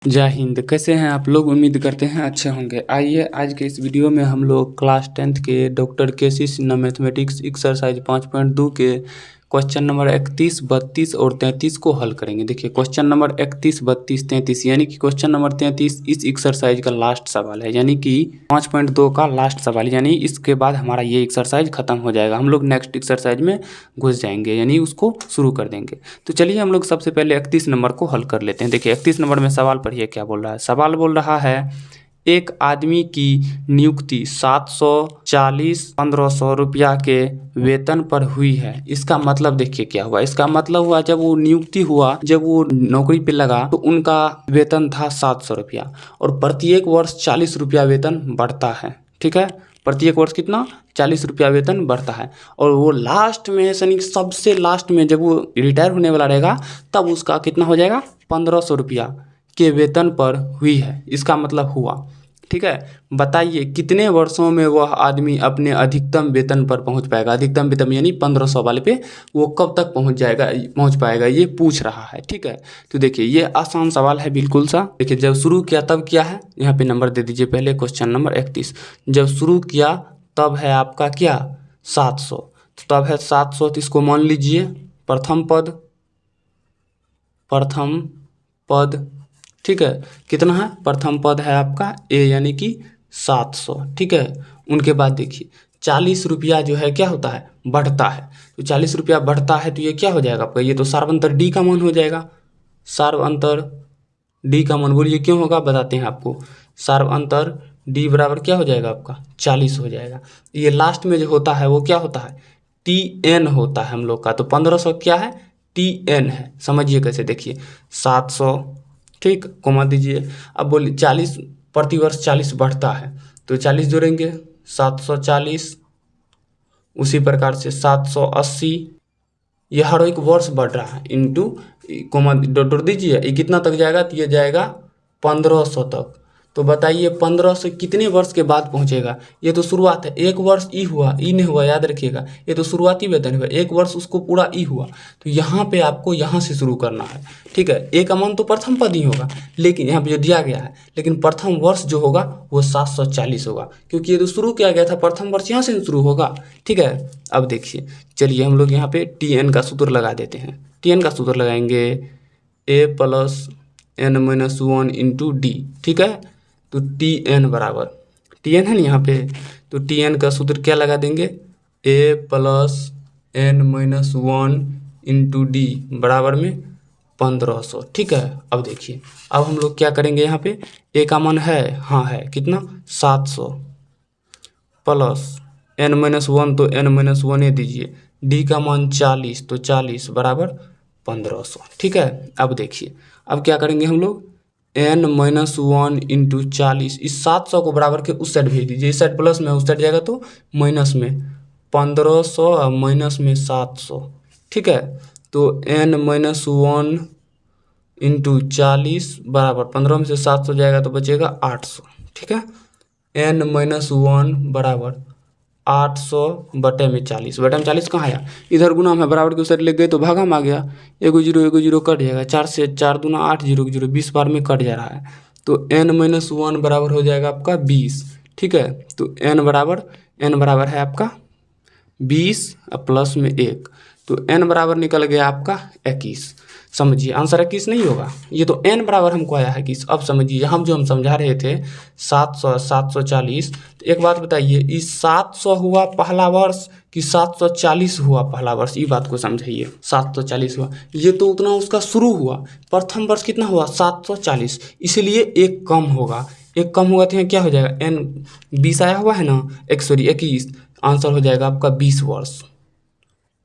जय हिंद। कैसे हैं आप लोग? उम्मीद करते हैं अच्छे होंगे। आइए आज के इस वीडियो में हम लोग क्लास 10th के डॉक्टर केसी सिन्हा मैथमेटिक्स एक्सरसाइज 5.2 के क्वेश्चन नंबर 31, 32 और 33 को हल करेंगे। देखिए क्वेश्चन नंबर 31, 32, 33 यानी कि क्वेश्चन नंबर 33 इस एक्सरसाइज का लास्ट सवाल है, यानी कि 5.2 का लास्ट सवाल, यानी इसके बाद हमारा ये एक्सरसाइज खत्म हो जाएगा। हम लोग नेक्स्ट एक्सरसाइज में घुस जाएंगे, यानी उसको शुरू कर देंगे। तो चलिए हम लोग सबसे पहले 31 नंबर को हल कर लेते हैं। देखिए 31 नंबर में सवाल पढ़िए क्या बोल रहा है। सवाल बोल रहा है एक आदमी की नियुक्ति 740 1500 रुपया के वेतन पर हुई है। इसका मतलब देखिए क्या हुआ। इसका मतलब हुआ जब वो नियुक्ति हुआ, जब वो नौकरी पे लगा तो उनका वेतन था 700 रुपया और प्रत्येक वर्ष 40 रुपया वेतन बढ़ता है। ठीक है, प्रत्येक वर्ष कितना 40 रुपया वेतन बढ़ता है। और वो लास्ट में यानी सबसे लास्ट में जब वो रिटायर होने वाला रहेगा तब उसका कितना हो जाएगा 1500 रुपया के वेतन पर हुई है। इसका मतलब हुआ। ठीक है, बताइए कितने वर्षों में वह आदमी अपने अधिकतम वेतन पर पहुंच पाएगा। अधिकतम वेतन यानी 1500 वाले पे वो कब तक पहुंच पाएगा ये पूछ रहा है। ठीक है, तो देखिए ये आसान सवाल है बिल्कुल सा। देखिए जब शुरू किया तब क्या है, यहाँ पे नंबर दे दीजिए पहले। क्वेश्चन नंबर 31 जब शुरू किया तब है आपका क्या 700, तो तब है 700, तो इसको मान लीजिए प्रथम पद। ठीक है, कितना है प्रथम पद है आपका ए यानी कि 700। ठीक है, उनके बाद देखिए 40 रुपया जो है क्या होता है बढ़ता है, तो 40 रुपया बढ़ता है तो ये क्या हो जाएगा आपका, ये तो सार्वंतर डी का मान हो जाएगा। सार्वंतर डी का मान बोलिए क्यों होगा बताते हैं आपको। सार्वंतर डी बराबर क्या हो जाएगा आपका 40 हो जाएगा। ये लास्ट में जो होता है वो क्या होता है टी एन होता है हम लोग का। तो 1500 क्या है टी एन है। समझिए कैसे, देखिए 700 ठीक कोमा दीजिए। अब बोलिए 40 प्रतिवर्ष 40 बढ़ता है तो 40 जोड़ेंगे 740, उसी प्रकार से 780, ये हर एक वर्ष बढ़ रहा है इंटू कोमा डॉट दीजिए। ये कितना तक जाएगा तो ये जाएगा 1500 तक। तो बताइए 1500 कितने वर्ष के बाद पहुंचेगा। ये तो शुरुआत है, एक वर्ष ई हुआ, ई नहीं हुआ याद रखिएगा, ये तो शुरुआती वेतन हुआ, एक वर्ष उसको पूरा ई हुआ। तो यहाँ पे आपको यहाँ से शुरू करना है। ठीक है, ए का मान तो प्रथम पद ही होगा, लेकिन यहाँ पे जो दिया गया है, लेकिन प्रथम वर्ष जो होगा वो 740 होगा, क्योंकि ये तो शुरू किया गया था, प्रथम वर्ष यहाँ से शुरू होगा। ठीक है, अब देखिए चलिए हम लोग यहाँ पे टी एन का सूत्र लगा देते हैं। टी एन का सूत्र लगाएंगे a plus n minus 1 into d. ठीक है, तो टी एन बराबर टी एन है ना यहाँ पे, तो टी एन का सूत्र क्या लगा देंगे a plus n minus 1 into d बराबर में 1500। ठीक है, अब देखिए अब हम लोग क्या करेंगे, यहाँ पे ए का मान है, हाँ है कितना 700 प्लस एन माइनस 1 तो एन माइनस 1 दीजिए, डी का मान 40 तो 40 बराबर 1500। ठीक है, अब देखिए अब क्या करेंगे हम लोग एन माइनस 1 इंटू 40, इस 700 को बराबर के उस साइड भेज दीजिए। इस साइड प्लस में उस साइड जाएगा तो माइनस में 1500 और माइनस में 700। ठीक है, तो एन माइनस 1 इंटू 40 बराबर 15 में से 700 जाएगा तो बचेगा 800। ठीक है, एन माइनस 1 बराबर 800 बटे में 40, बटे में 40 कहाँ आया, इधर गुना में बराबर के उस साइड ले गए तो भागा में आ गया, एगो जीरो कट जाएगा, 4 से 4 दूना 8, 0 0 20 बार में कट जा रहा है। तो एन माइनस 1 बराबर हो जाएगा आपका 20। ठीक है, तो एन बराबर है आपका 20 प्लस में 1, तो एन बराबर निकल गया आपका 21। समझिए आंसर 21 नहीं होगा, ये तो एन बराबर हमको आया है 21। अब समझिए हम समझा रहे थे 700 740, तो एक बात बताइए इस 700 हुआ पहला वर्ष कि 740 हुआ पहला वर्ष, ये बात को समझिए। 740 हुआ, ये तो उतना उसका शुरू हुआ, प्रथम वर्ष कितना हुआ 740, इसलिए एक कम होगा। एक कम होगा तो यहाँ क्या हो जाएगा एन 20 आया हुआ है ना, 21, आंसर हो जाएगा आपका 20 वर्ष।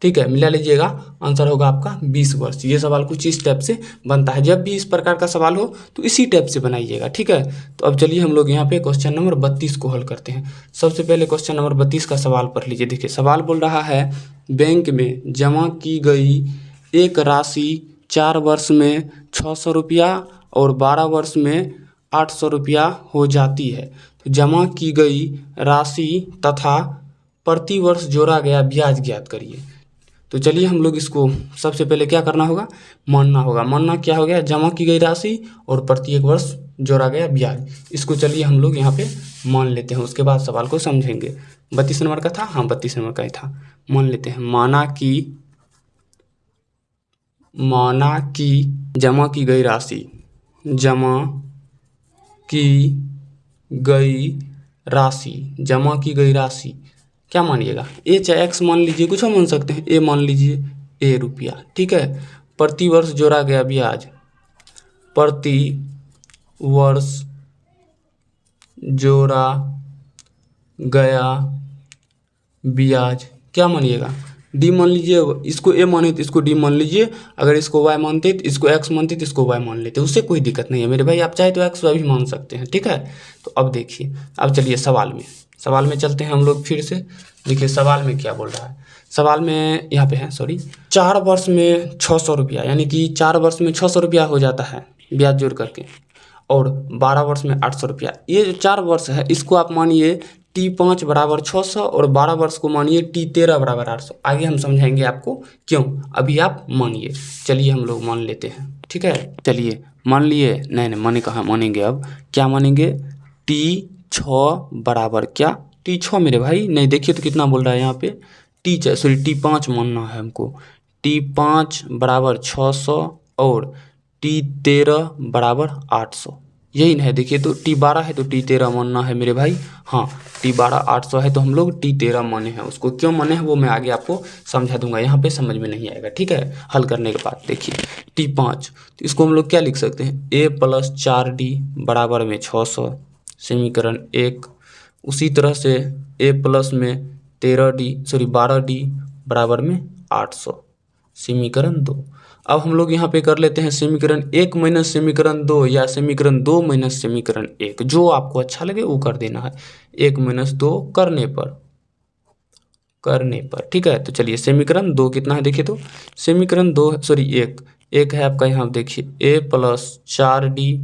ठीक है, मिला लीजिएगा, आंसर होगा आपका 20 वर्ष। ये सवाल कुछ इस टाइप से बनता है, जब भी इस प्रकार का सवाल हो तो इसी टाइप से बनाइएगा। ठीक है, तो अब चलिए हम लोग यहाँ पे क्वेश्चन नंबर 32 को हल करते हैं। सबसे पहले क्वेश्चन नंबर 32 का सवाल पढ़ लीजिए। देखिए सवाल बोल रहा है बैंक में जमा की गई एक राशि 4 वर्ष में 600 रुपया और 12 वर्ष में 800 रुपया हो जाती है। तो जमा की गई राशि तथा प्रति वर्ष जोड़ा गया ब्याज ज्ञात करिए। तो चलिए हम लोग इसको सबसे पहले क्या करना होगा, मानना होगा। मानना क्या हो गया, जमा की गई राशि और प्रत्येक वर्ष जोड़ा गया ब्याज। इसको चलिए हम लोग यहाँ पे मान लेते हैं, उसके बाद सवाल को समझेंगे। 32 नंबर का था, हाँ 32 नंबर का ही था। मान लेते हैं, माना कि जमा की गई राशि, जमा की गई राशि क्या मानिएगा, ए चाहे एक्स मान लीजिए, कुछ मान सकते हैं, ए मान लीजिए, ए रुपया, ठीक है। प्रति वर्ष जोड़ा गया ब्याज, प्रति वर्ष जोड़ा गया ब्याज क्या मानिएगा, डी मान लीजिए। इसको ए माने तो इसको डी मान लीजिए, अगर इसको वाई मानते तो इसको एक्स मानते तो इसको वाई मान लेते, उससे कोई दिक्कत नहीं है मेरे भाई। आप चाहे तो एक्स वाई भी मान सकते हैं, ठीक है। तो अब देखिए, अब चलिए सवाल में चलते हैं हम लोग फिर से। देखिए सवाल में क्या बोल रहा है, सवाल में यहाँ पे है, सॉरी, 4 वर्ष में 600 रुपया, यानी कि 4 वर्ष में 600 रुपया हो जाता है ब्याज जोड़ करके, और 12 वर्ष में 800 रुपया। ये जो 4 वर्ष है इसको आप मानिए T5 बराबर 600 और 12 वर्ष को मानिए T13 बराबर 800। आगे हम समझाएंगे आपको क्यों, अभी आप मानिए। चलिए हम लोग मान लेते हैं, ठीक है। चलिए मान लिए, नहीं माने कहाँ मानेंगे, अब क्या मानेंगे, T6 बराबर क्या, T6 मेरे भाई, नहीं देखिए तो कितना बोल रहा है यहाँ पे, T5 मानना है हमको। T5 बराबर 600 और T13 बराबर 800, यही है। देखिए तो T12 है तो T13 मानना है मेरे भाई, हाँ T12 800 है तो हम लोग T13 माने हैं। उसको क्यों माने हैं वो मैं आगे आपको समझा दूंगा, यहाँ पे समझ में नहीं आएगा, ठीक है, हल करने के बाद। देखिए T5, तो इसको हम लोग क्या लिख सकते हैं, A + 4D बराबर में 600, समीकरण 1। उसी तरह से A प्लस में 12D बराबर में 800, समीकरण 2। अब हम लोग यहाँ पे कर लेते हैं समीकरण 1 माइनस समीकरण 2, या समीकरण 2 माइनस समीकरण 1, जो आपको अच्छा लगे वो कर देना है। 1 - 2 करने पर, ठीक है। तो चलिए समीकरण 2 कितना है, देखिए तो समीकरण 2 सॉरी 1 है आपका, यहाँ देखिए A + 4D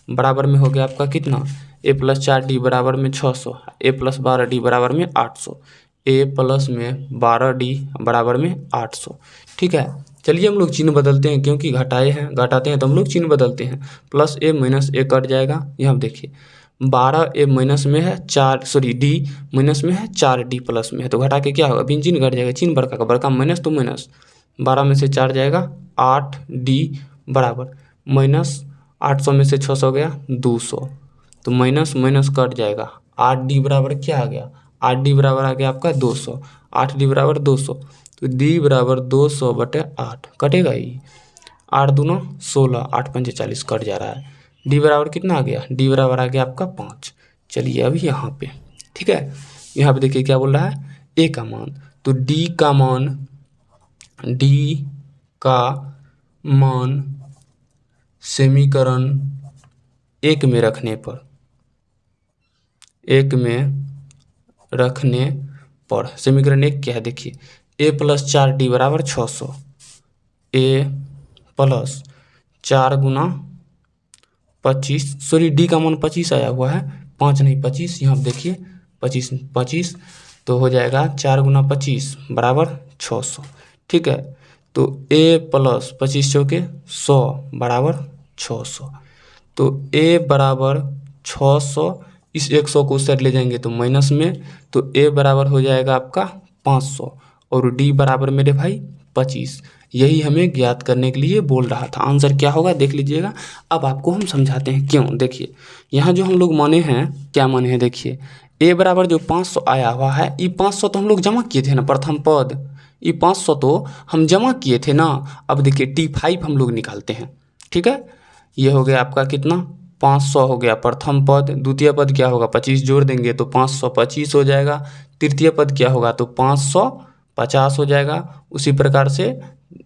बराबर में हो गया आपका कितना, A + 4D बराबर में 600, A + 12D बराबर में 800, A प्लस में 12D बराबर में 800, ठीक है। चलिए हम लोग चिन्ह बदलते हैं, क्योंकि घटाते हैं तो हम लोग चिन्ह बदलते हैं। Plus A minus A cut जाएगा, यहाँ देखिए 12A माइनस में है 4, सॉरी D माइनस में है 4D प्लस में है, तो घटा के क्या होगा, बिन चिन्ह घट जाएगा, चिन्ह बड़का का बड़का माइनस तो माइनस, 12 में से 4 जाएगा 8D बराबर माइनस 800 में से 600 गया 200, तो माइनस माइनस कट जाएगा। 8D बराबर क्या आ गया, 8D बराबर आ गया आपका 200, 8D बराबर 200, तो D बराबर 200/8 कटेगा ही, 8 दूना 16, 8 पंजे 40 कट जा रहा है। D बराबर कितना आ गया, D बराबर आ गया आपका 5। चलिए अभी यहाँ पे, ठीक है, यहाँ पे देखिए क्या बोल रहा है, A का मान, तो D का मान समीकरण 1 में रखने पर समीकरण 1 क्या है, देखिए A + 4D बराबर 600, A + 4 × 25, सॉरी D का मान 25 आया हुआ है, 5 नहीं 25, यहाँ देखिए 25 तो हो जाएगा 4 × 25 बराबर 600, ठीक है। तो A + 25 चौके 100 बराबर 600, तो A बराबर 600, इस 100 को उस साइड ले जाएंगे तो माइनस में, तो A बराबर हो जाएगा आपका 500 और D बराबर मेरे भाई 25। यही हमें ज्ञात करने के लिए बोल रहा था। आंसर क्या होगा देख लीजिएगा। अब आपको हम समझाते हैं क्यों। देखिए यहाँ जो हम लोग माने हैं, क्या माने हैं, देखिए A बराबर जो 500 आया हुआ है, ये 500 तो हम लोग जमा किए थे ना, प्रथम पद, ये 500 तो हम जमा किए थे ना। अब देखिए T5 हम लोग निकालते हैं, ठीक है। ये हो गया आपका कितना, 500 हो गया प्रथम पद, द्वितीय पद क्या होगा 25 जोड़ देंगे तो 525 हो जाएगा, तृतीय पद क्या होगा तो 550 हो जाएगा। उसी प्रकार से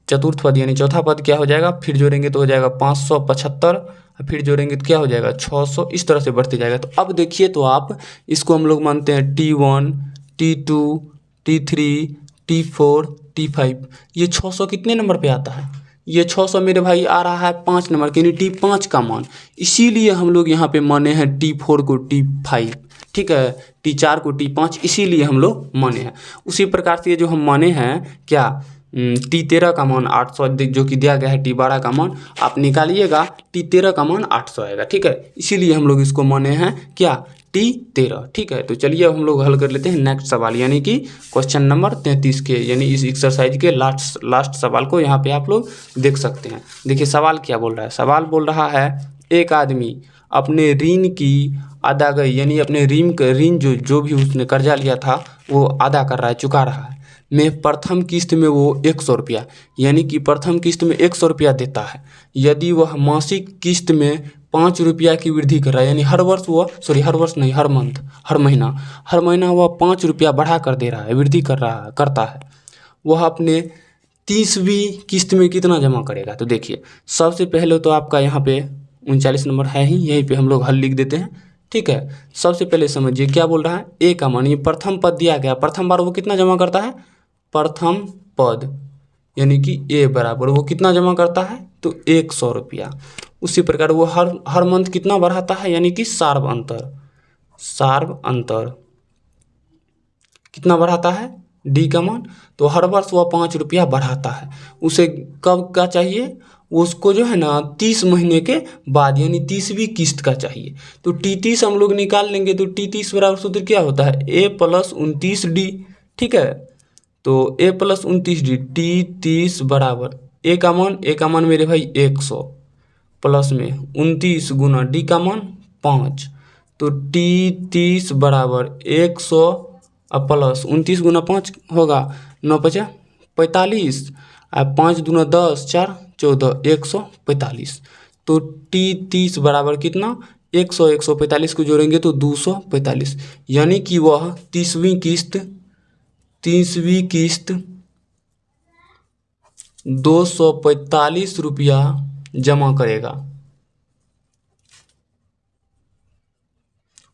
चतुर्थ पद यानी चौथा पद क्या हो जाएगा, फिर जोड़ेंगे तो हो जाएगा 575, फिर जोड़ेंगे तो क्या हो जाएगा 600, इस तरह से बढ़ते जाएगा। तो अब देखिए तो आप इसको हम लोग मानते हैं T1, T2, T3, T4, T5। ये 600 कितने नंबर पे आता है, ये 600 मेरे भाई आ रहा है 5 नंबर के, यानी T5 का मान। इसीलिए हम लोग यहाँ पे माने हैं T4 को T5, ठीक है, T4 को T5, इसीलिए हम लोग माने हैं। उसी प्रकार से ये जो हम माने हैं क्या, T13 का मान 800 जो कि दिया गया है, T12 का मान आप निकालिएगा, T13 का मान 800 आएगा। ठीक है, इसीलिए हम लोग इसको माने हैं क्या, T13। ठीक है, तो चलिए अब हम लोग हल कर लेते हैं नेक्स्ट सवाल, यानी कि क्वेश्चन नंबर 33 के, यानी इस एक्सरसाइज के लास्ट सवाल को यहाँ पे आप लोग देख सकते हैं। देखिए सवाल क्या बोल रहा है, सवाल बोल रहा है एक आदमी अपने ऋण की अदायगी, यानी अपने ऋण जो भी उसने कर्जा लिया था वो अदा कर रहा है, चुका रहा है, में प्रथम किस्त में वो 100 रुपया, यानी कि प्रथम किस्त में 100 रुपया देता है। यदि वह मासिक किस्त में 5 रुपया की वृद्धि कर रहा है, यानी हर महीना वह 5 रुपया बढ़ा कर दे रहा है, वृद्धि करता है, वह अपने 30वीं किस्त में कितना जमा करेगा। तो देखिए सबसे पहले तो आपका यहाँ पे 39 नंबर है ही, यहीं पे हम लोग हल लिख देते हैं। ठीक है, सबसे पहले समझिए क्या बोल रहा है, ए का मान, ये प्रथम पद दिया गया, प्रथम बार वो कितना जमा करता है, प्रथम पद यानी कि ए बराबर वो कितना जमा करता है, तो 100 रुपया। उसी प्रकार वो हर मंथ कितना बढ़ाता है, यानी कि सार्व अंतर कितना बढ़ाता है, डी का मान, तो हर वर्ष वह 5 रुपया बढ़ाता है। उसे कब का चाहिए, उसको जो है ना 30 महीने के बाद, यानी 30वीं किस्त का चाहिए। तो T30 हम लोग निकाल लेंगे, तो T30 बराबर सूत्र क्या होता है, A + 29D। ठीक है, तो A + 29D, T30 बराबर ए का मान मेरे भाई 100 प्लस में 29 गुना डी का मान 5, तो T30 बराबर 100 प्लस 29 गुना 5 होगा 9 × 5 = 45, 5 दूना 10, 4 14, 145। तो T30 बराबर कितना, 145 को जोड़ेंगे तो 245, यानी कि वह 30वीं किस्त 245 रुपया जमा करेगा।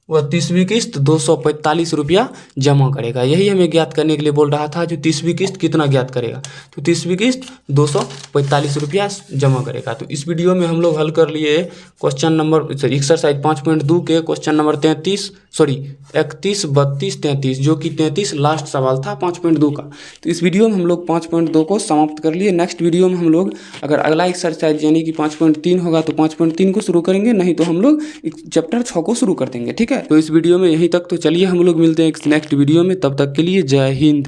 वह 30वीं किस्त 245 रुपया जमा करेगा। यही हमें ज्ञात करने के लिए बोल रहा था, जो 30वीं किस्त कितना ज्ञात करेगा, तो 30वीं किस्त 245 रुपया जमा करेगा। तो इस वीडियो में हम लोग हल कर लिए क्वेश्चन नंबर एक्सरसाइज 5.2 के क्वेश्चन नंबर 31, 32, 33, जो कि 33 लास्ट सवाल था 5.2 का। तो इस वीडियो में हम लोग 5.2 को समाप्त कर लिए। नेक्स्ट वीडियो में हम लोग अगर अगला एक्सरसाइज यानी कि 5.3 होगा तो 5.3 को शुरू करेंगे, नहीं तो हम लोग चैप्टर 6 को शुरू कर देंगे। ठीक है, तो इस वीडियो में यहीं तक, तो चलिए हम लोग मिलते हैं नेक्स्ट वीडियो में, तब तक के लिए जय हिंद।